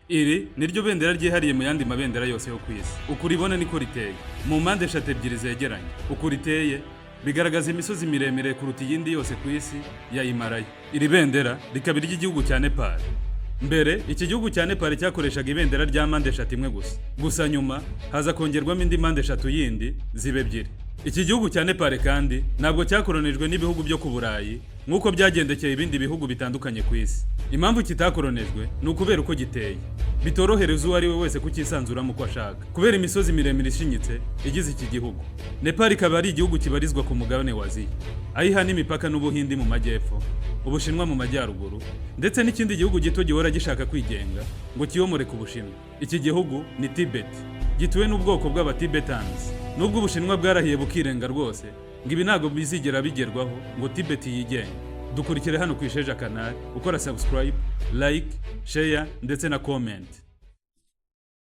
Iri niryo bendera ryihariye mu yandi mabendera yose yo kwisi. Ukuribona niko riteye. Mu mpande eshatu ebyiri zegeranye. Ukuriteye bigaragaza imisozi miremire kuruta iyindi yose kwisi ya Himalaya. Iri bendera rikaba iry'igihugu cya Nepal. Mbere iki gihugu cya Nepal cyakoreshaga ibendera rya mpande eshatu imwe gusa. Gusa nyuma haza kongerwamo indi mpande eshatu yindi zibe ebyiri. Iki gihugu cya Nepal kandi ntabwo cyakoronijwe n'ibihugu byo ku Burayi nk'uko byagendekeye ibindi bihugu bitandukanye ku isi. Impamvu kitakoronijwe ni ukubera uko giteye. Bitorohereza uwo ari we wese kukisanzuramo uko ashaka. Kubera imisozi miremire ishinyitse igize iki gihugu. Nepal ikaba ari igihugu kibarizwa ku mugabane wa Aziya. Ayiha n'imipaka n'Ubuhindi mu majyepfo, Ubushinwa mu majyaruguru, ndetse n'ikindi gihugu gito gihora gishaka kwigenga ngo kiyomore ku Bushinwa. Iki gihugu ni Tibet, gituwe n'ubwoko bw'Aba-Tibetans. Nubwo Ubushinwa bwarahiye bukirenga rwose, ngo ibi ntabwo bizigera bigerwaho ngo Tibet yigenge. Dukurikire hano ku Isheja Channel, ukora subscribe, like, share ndetse na comment.